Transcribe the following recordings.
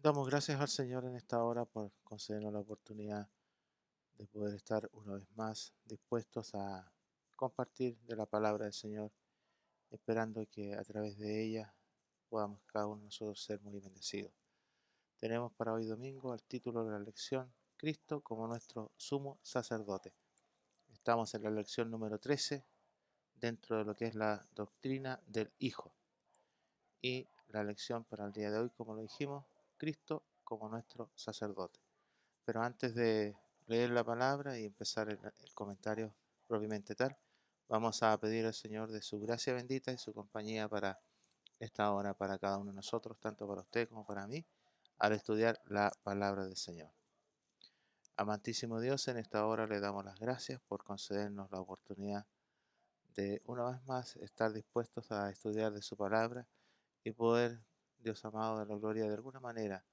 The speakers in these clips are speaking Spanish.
Damos gracias al Señor en esta hora por concedernos la oportunidad de poder estar una vez más dispuestos a compartir de la palabra del Señor, esperando que a través de ella podamos cada uno de nosotros ser muy bendecidos. Tenemos para hoy domingo el título de la lección, Cristo como nuestro sumo sacerdote. Estamos en la lección número 13 dentro de lo que es la doctrina del Hijo. Y la lección para el día de hoy, como lo dijimos, Cristo como nuestro sacerdote. Pero antes de leer la palabra y empezar el comentario propiamente tal, vamos a pedir al Señor de su gracia bendita y su compañía para esta hora, para cada uno de nosotros, tanto para usted como para mí, al estudiar la palabra del Señor. Amantísimo Dios, en esta hora le damos las gracias por concedernos la oportunidad de una vez más estar dispuestos a estudiar de su palabra y poder, Dios amado de la gloria, de alguna manera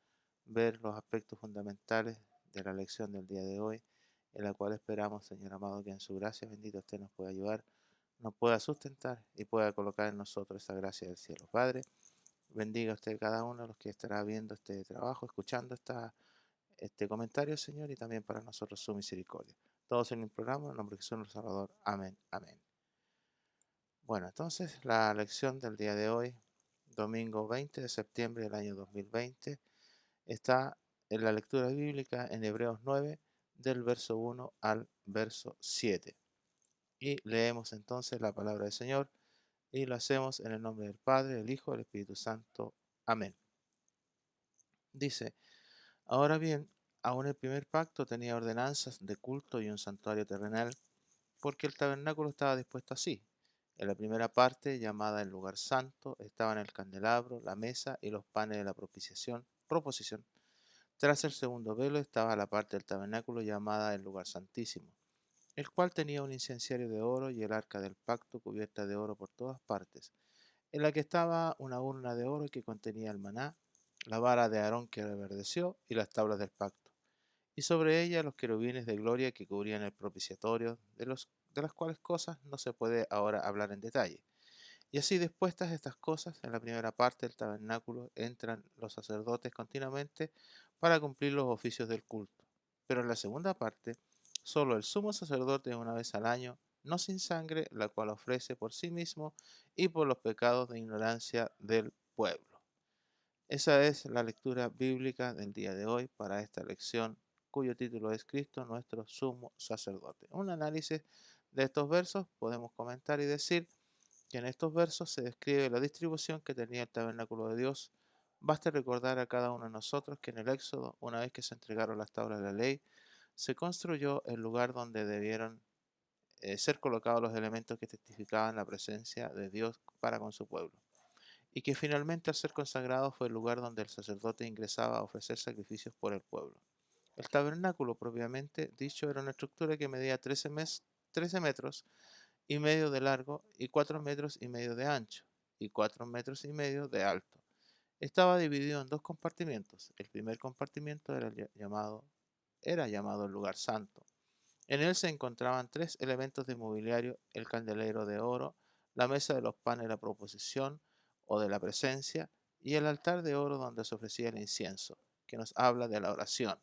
ver los aspectos fundamentales de la lección del día de hoy, en la cual esperamos, Señor amado, que en su gracia bendita usted nos pueda ayudar, nos pueda sustentar y pueda colocar en nosotros esa gracia del cielo. Padre, bendiga usted cada uno de los que estará viendo este trabajo, escuchando este comentario, Señor, y también para nosotros su misericordia. Todos en el programa, en nombre de Jesús nuestro Salvador. Amén, amén. Bueno, entonces la lección del día de hoy, domingo 20 de septiembre del año 2020, está en la lectura bíblica en Hebreos 9, del verso 1 al verso 7. Y leemos entonces la palabra del Señor y lo hacemos en el nombre del Padre, del Hijo y del Espíritu Santo. Amén. Dice, ahora bien, aún el primer pacto tenía ordenanzas de culto y un santuario terrenal, porque el tabernáculo estaba dispuesto así. En la primera parte, llamada el lugar santo, estaban el candelabro, la mesa y los panes de la proposición. Tras el segundo velo estaba la parte del tabernáculo llamada el lugar santísimo, el cual tenía un incenciario de oro y el arca del pacto cubierta de oro por todas partes, en la que estaba una urna de oro que contenía el maná, la vara de Aarón que reverdeció y las tablas del pacto, y sobre ella los querubines de gloria que cubrían el propiciatorio, de las cuales cosas no se puede ahora hablar en detalle. Y así dispuestas estas cosas, en la primera parte del tabernáculo entran los sacerdotes continuamente para cumplir los oficios del culto. Pero en la segunda parte, solo el sumo sacerdote una vez al año, no sin sangre, la cual ofrece por sí mismo y por los pecados de ignorancia del pueblo. Esa es la lectura bíblica del día de hoy para esta lección, cuyo título es Cristo, nuestro sumo sacerdote. Un análisis de estos versos podemos comentar y decir que en estos versos se describe la distribución que tenía el tabernáculo de Dios. Basta recordar a cada uno de nosotros que en el Éxodo, una vez que se entregaron las tablas de la ley, se construyó el lugar donde debieron ser colocados los elementos que testificaban la presencia de Dios para con su pueblo, y que finalmente al ser consagrado fue el lugar donde el sacerdote ingresaba a ofrecer sacrificios por el pueblo. El tabernáculo propiamente dicho era una estructura que medía 13 metros y medio de largo y 4 metros y medio de ancho y 4 metros y medio de alto. Estaba dividido en dos compartimientos. El primer compartimiento era llamado el lugar santo. En él se encontraban tres elementos de mobiliario: el candelero de oro, la mesa de los panes de la proposición o de la presencia y el altar de oro donde se ofrecía el incienso, que nos habla de la oración.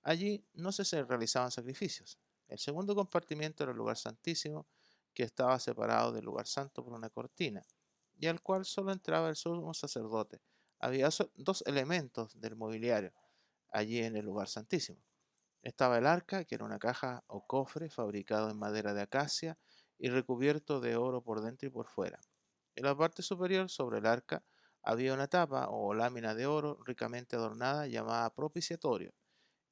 Allí no se realizaban sacrificios. El segundo compartimiento era el lugar santísimo, que estaba separado del lugar santo por una cortina, y al cual solo entraba el sumo sacerdote. Había dos elementos del mobiliario allí en el lugar santísimo. Estaba el arca, que era una caja o cofre fabricado en madera de acacia y recubierto de oro por dentro y por fuera. En la parte superior, sobre el arca, había una tapa o lámina de oro ricamente adornada llamada propiciatorio.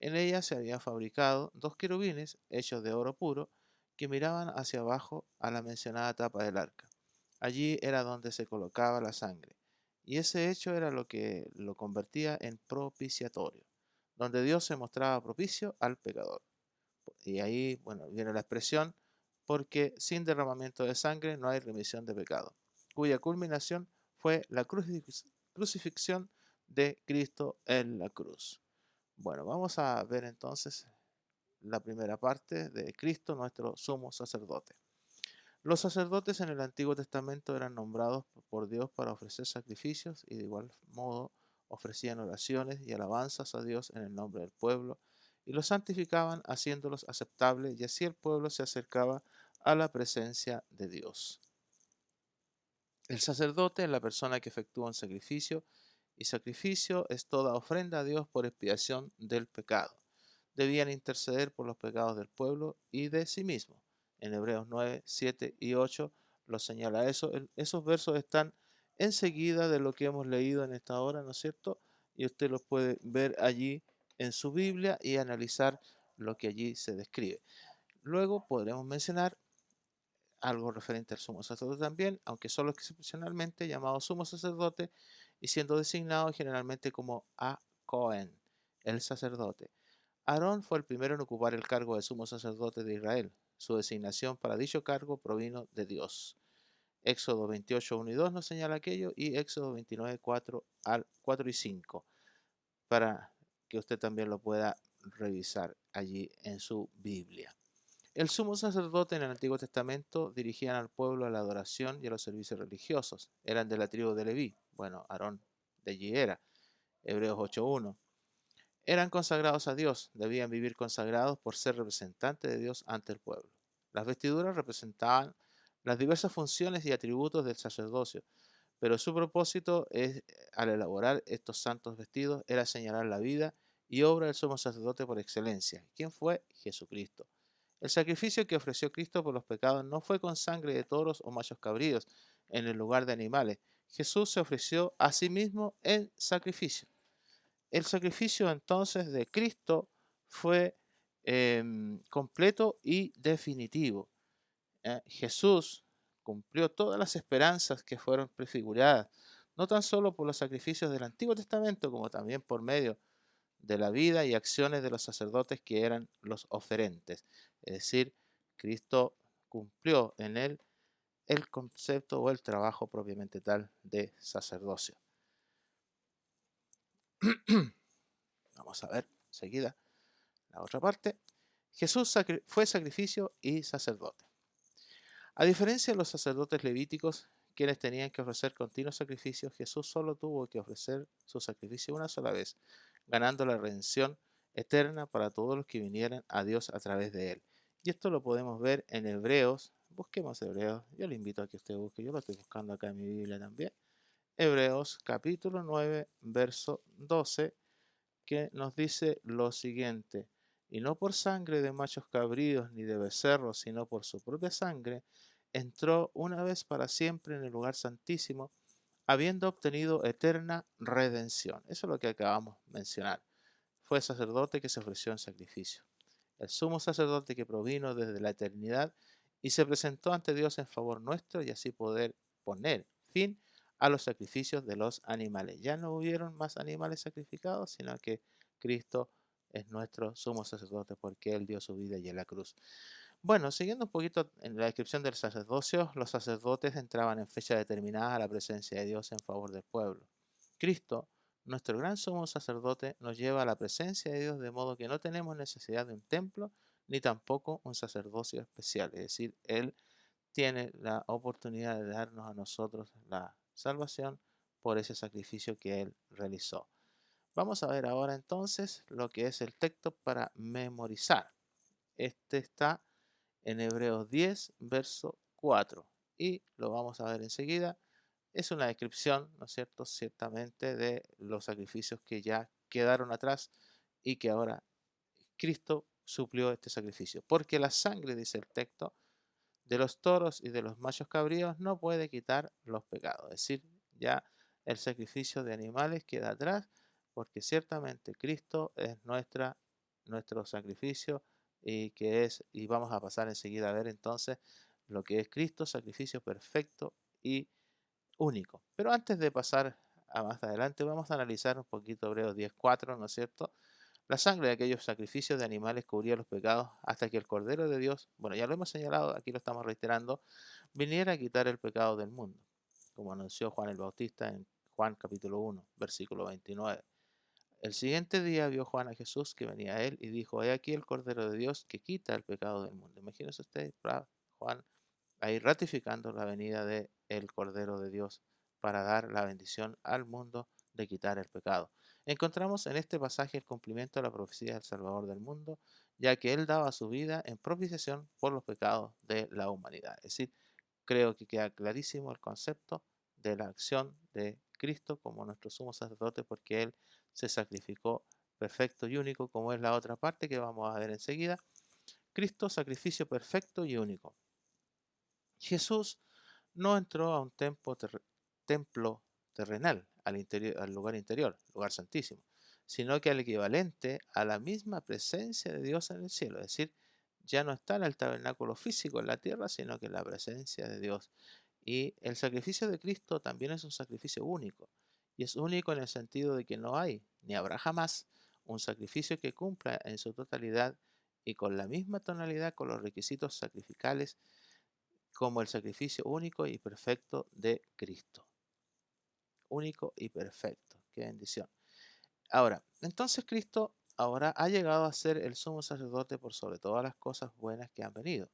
En ella se habían fabricado dos querubines hechos de oro puro que miraban hacia abajo a la mencionada tapa del arca. Allí era donde se colocaba la sangre, y ese hecho era lo que lo convertía en propiciatorio, donde Dios se mostraba propicio al pecador. Y ahí, bueno, viene la expresión, porque sin derramamiento de sangre no hay remisión de pecado, cuya culminación fue la crucifixión de Cristo en la cruz. Bueno, vamos a ver entonces la primera parte de Cristo, nuestro sumo sacerdote. Los sacerdotes en el Antiguo Testamento eran nombrados por Dios para ofrecer sacrificios y de igual modo ofrecían oraciones y alabanzas a Dios en el nombre del pueblo, y los santificaban haciéndolos aceptables, y así el pueblo se acercaba a la presencia de Dios. El sacerdote es la persona que efectúa un sacrificio, y sacrificio es toda ofrenda a Dios por expiación del pecado. Debían interceder por los pecados del pueblo y de sí mismo. En Hebreos 9, 7 y 8 lo señala eso. Esos versos están enseguida de lo que hemos leído en esta hora, ¿no es cierto? Y usted los puede ver allí en su Biblia y analizar lo que allí se describe. Luego podremos mencionar algo referente al sumo sacerdote también, aunque solo excepcionalmente llamado sumo sacerdote y siendo designado generalmente como a Cohen, el sacerdote. Aarón fue el primero en ocupar el cargo de sumo sacerdote de Israel. Su designación para dicho cargo provino de Dios. Éxodo 28, 1 y 2 nos señala aquello, y Éxodo 29, 4 y 5, para que usted también lo pueda revisar allí en su Biblia. El sumo sacerdote en el Antiguo Testamento dirigían al pueblo a la adoración y a los servicios religiosos. Eran de la tribu de Leví. Bueno, Aarón de allí era. Hebreos 8.1. Eran consagrados a Dios. Debían vivir consagrados por ser representantes de Dios ante el pueblo. Las vestiduras representaban las diversas funciones y atributos del sacerdocio, pero su propósito al elaborar estos santos vestidos era señalar la vida y obra del sumo sacerdote por excelencia. ¿Quién fue? Jesucristo. El sacrificio que ofreció Cristo por los pecados no fue con sangre de toros o machos cabríos en el lugar de animales. Jesús se ofreció a sí mismo en sacrificio. El sacrificio entonces de Cristo fue completo y definitivo. Jesús cumplió todas las esperanzas que fueron prefiguradas, no tan solo por los sacrificios del Antiguo Testamento, como también por medio de la vida y acciones de los sacerdotes que eran los oferentes. Es decir, Cristo cumplió en él el concepto o el trabajo propiamente tal de sacerdocio. Vamos a ver enseguida la otra parte. Jesús fue sacrificio y sacerdote. A diferencia de los sacerdotes levíticos, quienes tenían que ofrecer continuos sacrificios, Jesús solo tuvo que ofrecer su sacrificio una sola vez, ganando la redención eterna para todos los que vinieran a Dios a través de él. Y esto lo podemos ver en Hebreos. Busquemos Hebreos. Yo le invito a que usted busque. Yo lo estoy buscando acá en mi Biblia también. Hebreos capítulo 9, verso 12, que nos dice lo siguiente: y no por sangre de machos cabríos ni de becerros, sino por su propia sangre, entró una vez para siempre en el lugar santísimo, habiendo obtenido eterna redención. Eso es lo que acabamos de mencionar. Fue sacerdote que se ofreció en sacrificio. El sumo sacerdote que provino desde la eternidad y se presentó ante Dios en favor nuestro, y así poder poner fin a los sacrificios de los animales. Ya no hubieron más animales sacrificados, sino que Cristo es nuestro sumo sacerdote porque Él dio su vida y en la cruz. Bueno, siguiendo un poquito en la descripción del sacerdocio, los sacerdotes entraban en fecha determinada a la presencia de Dios en favor del pueblo. Cristo, nuestro gran sumo sacerdote, nos lleva a la presencia de Dios, de modo que no tenemos necesidad de un templo ni tampoco un sacerdocio especial. Es decir, Él tiene la oportunidad de darnos a nosotros la salvación por ese sacrificio que Él realizó. Vamos a ver ahora entonces lo que es el texto para memorizar. Este está en Hebreos 10, verso 4, y lo vamos a ver enseguida. Es una descripción, ¿no es cierto?, ciertamente de los sacrificios que ya quedaron atrás y que ahora Cristo suplió este sacrificio. Porque la sangre, dice el texto, de los toros y de los machos cabríos no puede quitar los pecados. Es decir, ya el sacrificio de animales queda atrás, porque ciertamente Cristo es nuestro sacrificio, y vamos a pasar enseguida a ver entonces lo que es Cristo, sacrificio perfecto y único. Pero antes de pasar a más adelante, vamos a analizar un poquito Hebreos 10:4, ¿no es cierto? La sangre de aquellos sacrificios de animales cubría los pecados hasta que el Cordero de Dios, bueno, ya lo hemos señalado, aquí lo estamos reiterando, viniera a quitar el pecado del mundo, como anunció Juan el Bautista en Juan capítulo 1, versículo 29. El siguiente día vio Juan a Jesús que venía a él y dijo: he aquí el Cordero de Dios que quita el pecado del mundo. Imagínense ustedes, Juan ahí ratificando la venida del Cordero de Dios para dar la bendición al mundo de quitar el pecado. Encontramos en este pasaje el cumplimiento de la profecía del Salvador del mundo, ya que Él daba su vida en propiciación por los pecados de la humanidad. Es decir, creo que queda clarísimo el concepto de la acción de Cristo como nuestro sumo sacerdote, porque Él se sacrificó perfecto y único, como es la otra parte que vamos a ver enseguida. Cristo, sacrificio perfecto y único. Jesús no entró a un templo terrenal, al lugar interior, lugar santísimo, sino que al equivalente a la misma presencia de Dios en el cielo. Es decir, ya no está en el tabernáculo físico en la tierra, sino que en la presencia de Dios. Y el sacrificio de Cristo también es un sacrificio único. Y es único en el sentido de que no hay, ni habrá jamás, un sacrificio que cumpla en su totalidad y con la misma tonalidad con los requisitos sacrificales como el sacrificio único y perfecto de Cristo. Único y perfecto. Qué bendición. Ahora, entonces Cristo ahora ha llegado a ser el sumo sacerdote por sobre todas las cosas buenas que han venido.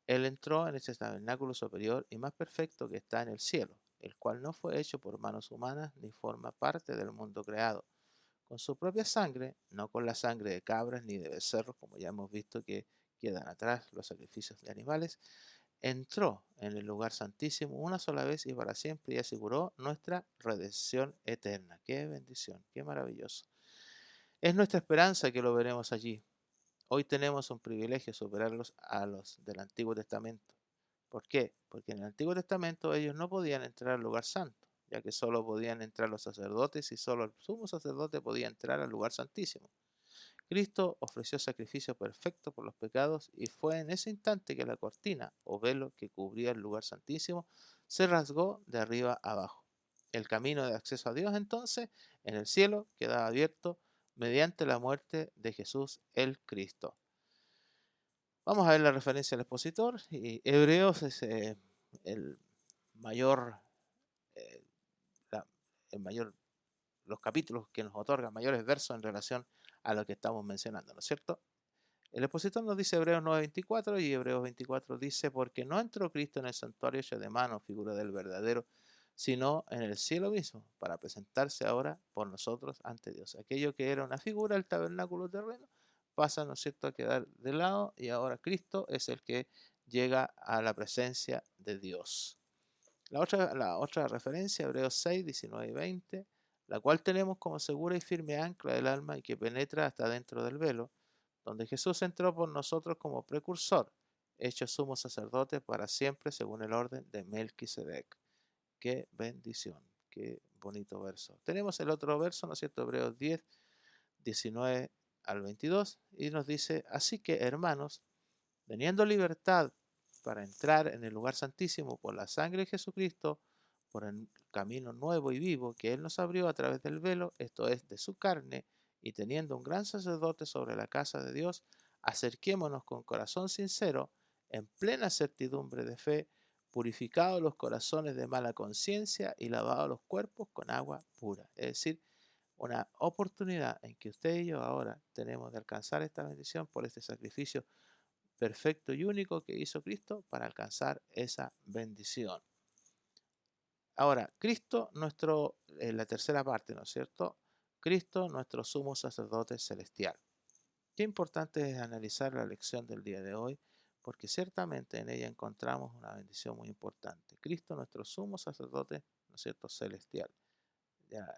Él entró en ese tabernáculo superior y más perfecto que está en el cielo, el cual no fue hecho por manos humanas ni forma parte del mundo creado. Con su propia sangre, no con la sangre de cabras ni de becerros, como ya hemos visto que quedan atrás los sacrificios de animales, entró en el lugar santísimo una sola vez y para siempre y aseguró nuestra redención eterna. Qué bendición, qué maravilloso. Es nuestra esperanza que lo veremos allí. Hoy tenemos un privilegio superarlos a los del Antiguo Testamento. ¿Por qué? Porque en el Antiguo Testamento ellos no podían entrar al lugar santo, ya que solo podían entrar los sacerdotes y solo el sumo sacerdote podía entrar al lugar santísimo. Cristo ofreció sacrificio perfecto por los pecados y fue en ese instante que la cortina o velo que cubría el lugar santísimo se rasgó de arriba abajo. El camino de acceso a Dios entonces en el cielo quedaba abierto mediante la muerte de Jesús el Cristo. Vamos a ver la referencia al expositor y Hebreos es el mayor, eh, la- el mayor, los capítulos que nos otorgan mayores versos en relación a lo que estamos mencionando, ¿no es cierto? El expositor nos dice Hebreos 9:24 y Hebreos 24 dice, porque no entró Cristo en el santuario hecho de mano, figura del verdadero, sino en el cielo mismo, para presentarse ahora por nosotros ante Dios. Aquello que era una figura, el tabernáculo terreno, pasa, ¿no es cierto?, a quedar de lado y ahora Cristo es el que llega a la presencia de Dios. La otra referencia, Hebreos 6, 19 y 20, la cual tenemos como segura y firme ancla del alma y que penetra hasta dentro del velo, donde Jesús entró por nosotros como precursor, hecho sumo sacerdote para siempre según el orden de Melquisedec. Qué bendición, qué bonito verso. Tenemos el otro verso, ¿no es cierto? Hebreos 10, 19 al 22, y nos dice, así que hermanos, teniendo libertad para entrar en el lugar santísimo por la sangre de Jesucristo, por el camino nuevo y vivo que Él nos abrió a través del velo, esto es, de su carne, y teniendo un gran sacerdote sobre la casa de Dios, acerquémonos con corazón sincero, en plena certidumbre de fe, purificados los corazones de mala conciencia y lavados los cuerpos con agua pura. Es decir, una oportunidad en que usted y yo ahora tenemos de alcanzar esta bendición por este sacrificio perfecto y único que hizo Cristo para alcanzar esa bendición. Ahora, Cristo, la tercera parte, ¿no es cierto? Cristo, nuestro sumo sacerdote celestial. Qué importante es analizar la lección del día de hoy, porque ciertamente en ella encontramos una bendición muy importante. Cristo, nuestro sumo sacerdote, ¿no es cierto?, celestial. Ya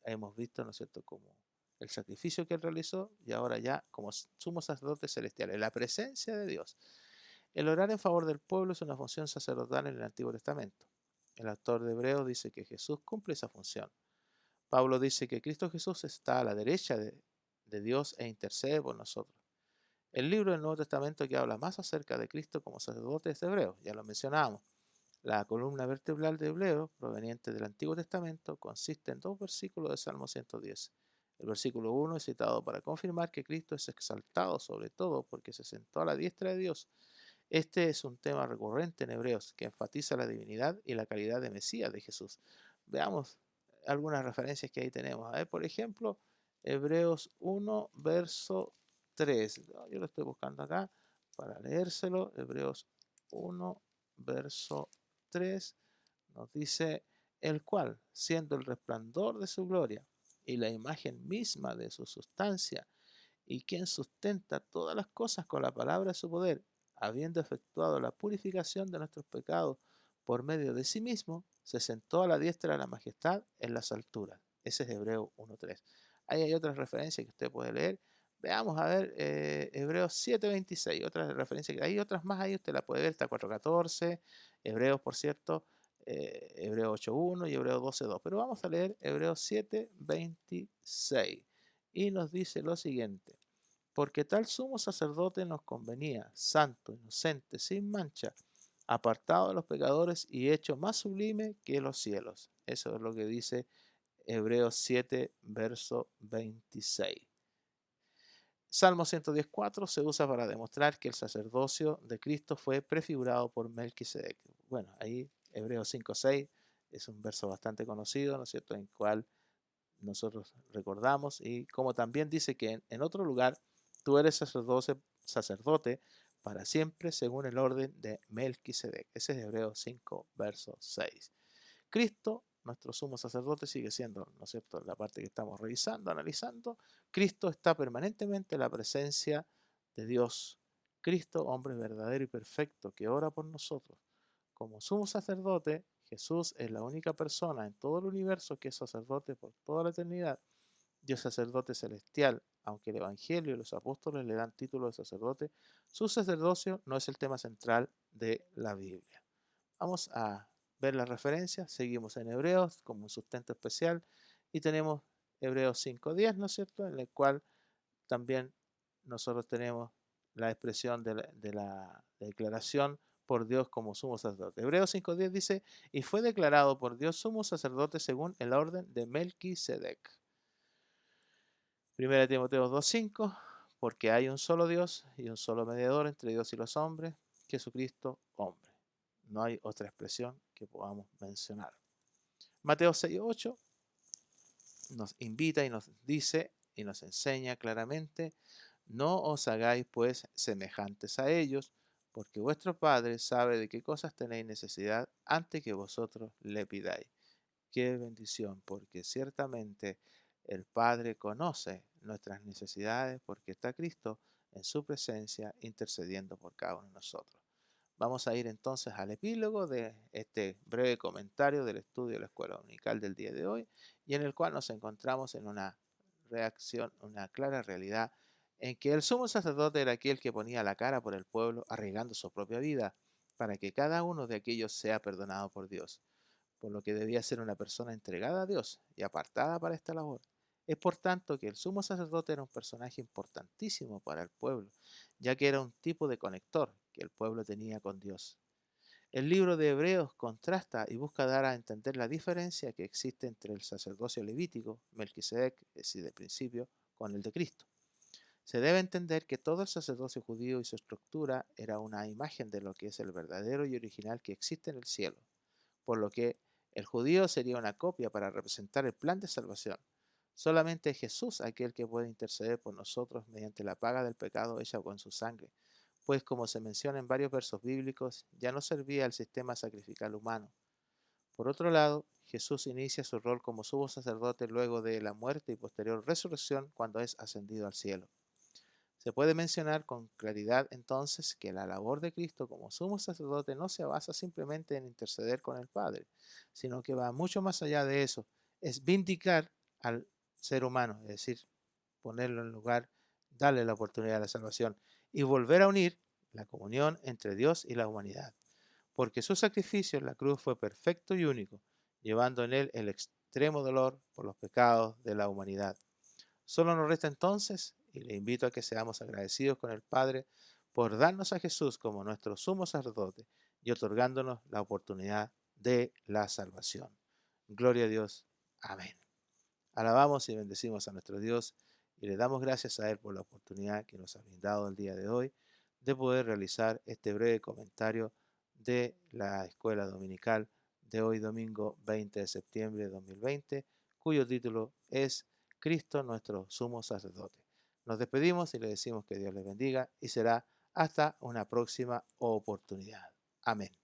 hemos visto, ¿no es cierto?, como el sacrificio que él realizó y ahora ya como sumo sacerdote celestial, en la presencia de Dios. El orar en favor del pueblo es una función sacerdotal en el Antiguo Testamento. El autor de Hebreos dice que Jesús cumple esa función. Pablo dice que Cristo Jesús está a la derecha de Dios e intercede por nosotros. El libro del Nuevo Testamento que habla más acerca de Cristo como sacerdote es de Hebreos, ya lo mencionábamos. La columna vertebral de Hebreos, proveniente del Antiguo Testamento, consiste en dos versículos de Salmo 110. El versículo 1 es citado para confirmar que Cristo es exaltado sobre todo porque se sentó a la diestra de Dios. Este es un tema recurrente en Hebreos que enfatiza la divinidad y la calidad de Mesías de Jesús. Veamos algunas referencias que ahí tenemos. A ver, por ejemplo, Hebreos 1, verso 3. Yo lo estoy buscando acá para leérselo. Hebreos 1, verso 3 nos dice, el cual, siendo el resplandor de su gloria y la imagen misma de su sustancia, y quien sustenta todas las cosas con la palabra de su poder, habiendo efectuado la purificación de nuestros pecados por medio de sí mismo, se sentó a la diestra de la majestad en las alturas. Ese es Hebreo 1.3. Ahí hay otras referencias que usted puede leer. Veamos a ver Hebreos 7.26, otras referencias. Hay otras más ahí, usted la puede ver, está 4.14, Hebreos, por cierto, Hebreo 8.1 y Hebreo 12.2. Pero vamos a leer Hebreos 7.26 y nos dice lo siguiente: porque tal sumo sacerdote nos convenía, santo, inocente, sin mancha, apartado de los pecadores y hecho más sublime que los cielos. Eso es lo que dice Hebreos 7, verso 26. Salmo 110.4 se usa para demostrar que el sacerdocio de Cristo fue prefigurado por Melquisedec. Bueno, ahí Hebreos 5.6 es un verso bastante conocido, ¿no es cierto?, en el cual nosotros recordamos, y como también dice que en otro lugar tú eres sacerdote para siempre según el orden de Melquisedec. Ese es Hebreos 5, verso 6. Cristo, nuestro sumo sacerdote, sigue siendo, ¿no es cierto?, la parte que estamos revisando, analizando. Cristo está permanentemente en la presencia de Dios. Cristo, hombre verdadero y perfecto, que ora por nosotros. Como sumo sacerdote, Jesús es la única persona en todo el universo que es sacerdote por toda la eternidad. Dios sacerdote celestial, aunque el Evangelio y los apóstoles le dan título de sacerdote, su sacerdocio no es el tema central de la Biblia. Vamos a ver la referencia. Seguimos en Hebreos como un sustento especial y tenemos Hebreos 5.10, ¿no es cierto?, en el cual también nosotros tenemos la expresión de la declaración por Dios como sumo sacerdote. Hebreos 5.10 dice: y fue declarado por Dios sumo sacerdote según el orden de Melquisedec. 1 Timoteo 2.5: porque hay un solo Dios y un solo mediador entre Dios y los hombres, Jesucristo hombre. No hay otra expresión que podamos mencionar. Mateo 6.8 nos invita y nos dice y nos enseña claramente: no os hagáis pues semejantes a ellos, porque vuestro Padre sabe de qué cosas tenéis necesidad antes que vosotros le pidáis. Qué bendición, porque ciertamente el Padre conoce nuestras necesidades, porque está Cristo en su presencia intercediendo por cada uno de nosotros. Vamos a ir entonces al epílogo de este breve comentario del estudio de la Escuela Dominical del día de hoy, y en el cual nos encontramos en una reacción, una clara realidad, en que el sumo sacerdote era aquel que ponía la cara por el pueblo, arriesgando su propia vida, para que cada uno de aquellos sea perdonado por Dios, por lo que debía ser una persona entregada a Dios y apartada para esta labor. Es por tanto que el sumo sacerdote era un personaje importantísimo para el pueblo, ya que era un tipo de conector que el pueblo tenía con Dios. El libro de Hebreos contrasta y busca dar a entender la diferencia que existe entre el sacerdocio levítico, Melquisedec, es decir, de principio, con el de Cristo. Se debe entender que todo el sacerdocio judío y su estructura era una imagen de lo que es el verdadero y original que existe en el cielo, por lo que el judío sería una copia para representar el plan de salvación. Solamente Jesús aquel que puede interceder por nosotros mediante la paga del pecado hecha con su sangre, pues como se menciona en varios versos bíblicos, ya no servía el sistema sacrificial humano. Por otro lado, Jesús inicia su rol como sumo sacerdote luego de la muerte y posterior resurrección cuando es ascendido al cielo. Se puede mencionar con claridad entonces que la labor de Cristo como sumo sacerdote no se basa simplemente en interceder con el Padre, sino que va mucho más allá de eso. Es vindicar al ser humano, es decir, ponerlo en lugar, darle la oportunidad de la salvación y volver a unir la comunión entre Dios y la humanidad. Porque su sacrificio en la cruz fue perfecto y único, llevando en él el extremo dolor por los pecados de la humanidad. Solo nos resta entonces, y le invito a que seamos agradecidos con el Padre por darnos a Jesús como nuestro sumo sacerdote y otorgándonos la oportunidad de la salvación. Gloria a Dios. Amén. Alabamos y bendecimos a nuestro Dios y le damos gracias a Él por la oportunidad que nos ha brindado el día de hoy de poder realizar este breve comentario de la escuela dominical de hoy domingo 20 de septiembre de 2020, cuyo título es Cristo nuestro sumo sacerdote. Nos despedimos y le decimos que Dios les bendiga y será hasta una próxima oportunidad. Amén.